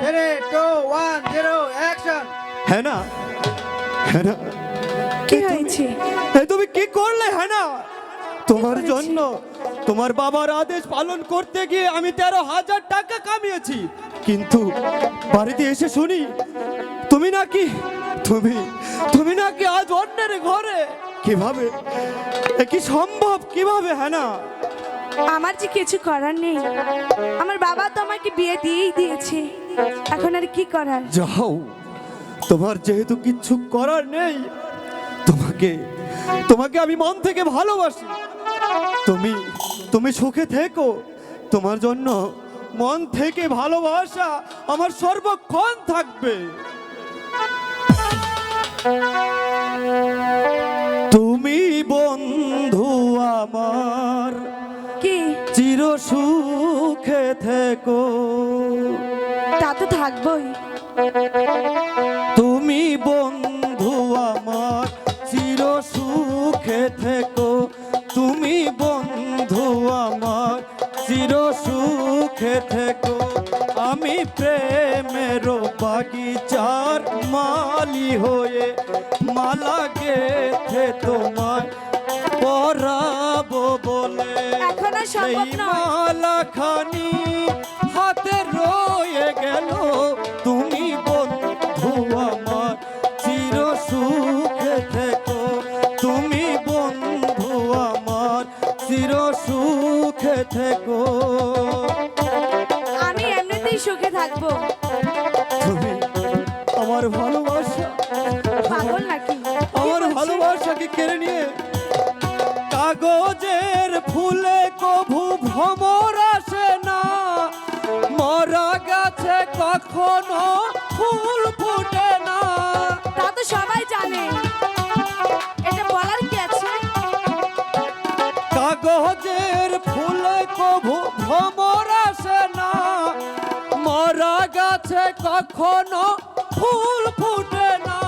3, 2, 1, 0, action. হ্যাঁ না, হ্যাঁ না, কি হয়েছে? তুমি কি করলে? হ্যাঁ না, তোমার জন্য তোমার বাবার আদেশ পালন করতে গিয়ে আমি 13,000 টাকা কামিয়েছি, কিন্তু বাড়িতে এসে শুনি তুমি নাকি তুমি তুমি নাকি আজ অন্যের ঘরে। কিভাবে? এ কি সম্ভব? কিভাবে? হ্যাঁ না, আমার যে কিছু করার নেই, আমার বাবা তো আমাকে বিয়ে দিয়েই দিয়েছে, এখন আর কি করার? যাও, তোমার যেহেতু কিচ্ছু করার নেই, তোমাকে তোমাকে আমি মন থেকে ভালোবাসি। তুমি তুমি সুখে থেকো, তোমার জন্য মন থেকে ভালোবাসা আমার সর্বক্ষণ থাকবে। তুমি বন্ধু আমার, কি? চির সুখে থেকো। তা তো থাকবোই। তুমি বন্ধু আমার, চির সুখে থেকো। তুমি বন্ধু আমার, চির সুখে থেকো। আমি প্রেমের বাগিচার মালি হয়ে মালা গেথে তোমায় পরাবো বলে, এখন আর সেই সম্ভব নয়। মালাখানি হাতে রয়ে গেল। তুমি বন্ধু আমার, চির সুখে থেকো। তুমি বন্ধু আমার, চির সুখে থেকো। আমি এমনিতেই সুখে থাকবো। তুমি আমার ভালোবাসা, পাগল নাকি? কি আমার বলছিস? ভালোবাসাকে কেড়ে নিয়ে কাগজের ফুলে কভু ভ্রমর আসে না, মরা গাছে কখনো ফুল ফুটে না। তা তো সবাই জানে, এটা বলার কি আছে? কাগজের ফুলে কভু ভ্রমর আসে না, মরা গাছে কখনো ফুল ফুটে না।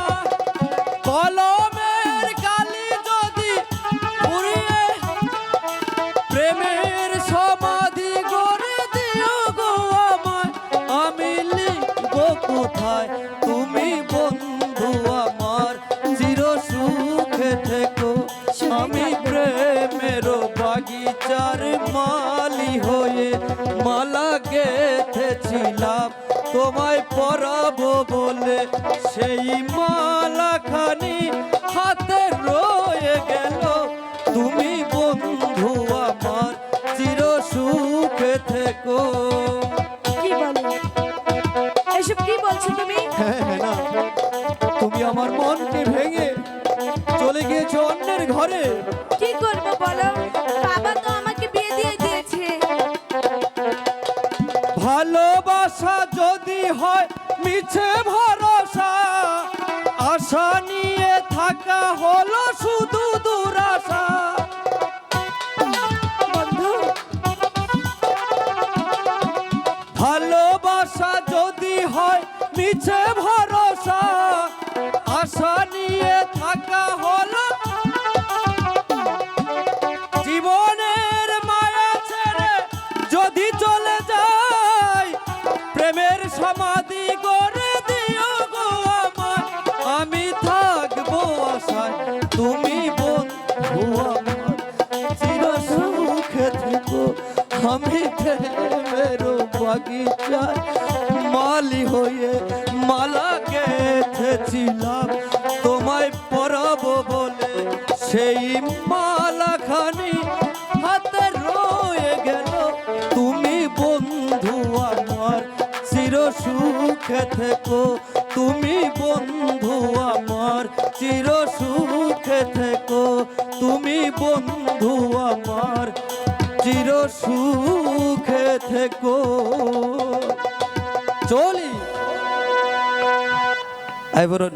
কলমের কালি যদি পুড়িয়ে প্রেমের সমাধি গড়ে দিও গো আমায়, আমি লিখব কোথায়? তুমি বন্ধু আমার, চির সুখে থেকো। আমি প্রেমের বাগিচার মালি হয়ে মালা গেথেছিলাম তোমায় পরাবো বলে, সেই মালাখানি হাতে রয়ে গেল। তুমি বন্ধু আমার, চির সুখে থেকো। কি বলো? এসব কি বলছো তুমি? হ্যাঁ হ্যাঁ না, তুমি আমার মনকে ভেঙে চলে গিয়েছো অন্যের ঘরে। কি করবো বলো? বাবা তো আমাকে বিয়ে দিয়ে দিয়েছে। ভালোবাসা যদি হয় মিছে ভরসা, আশা নিয়ে থাকা হলো শুধু দুরাশা। বন্ধু, ভালোবাসা যদি হয় মিছে ভরসা, আশা নিয়ে থাকা হলো জীবনের মায়া ছেড়ে যদি চলে যায়, প্রেমের সমাধি গড়ে দিও গো আমায়, আমি থাকবো আশায়। তুমি বন্ধু আমার, চির সুখে থেকো। আমি প্রেমের বাগিচায় মালি হয়ে মালা গেথেছিলাম তোমায় পরাবো বলে, সেই মালাখানি হাতে রয়ে গেল। তুমি বন্ধু আমার, চির সুখে থেকো। তুমি বন্ধু আমার, চির সুখে থেকো। তুমি বন্ধু আমার, চির সুখে থেকো। চলি আই বরণ।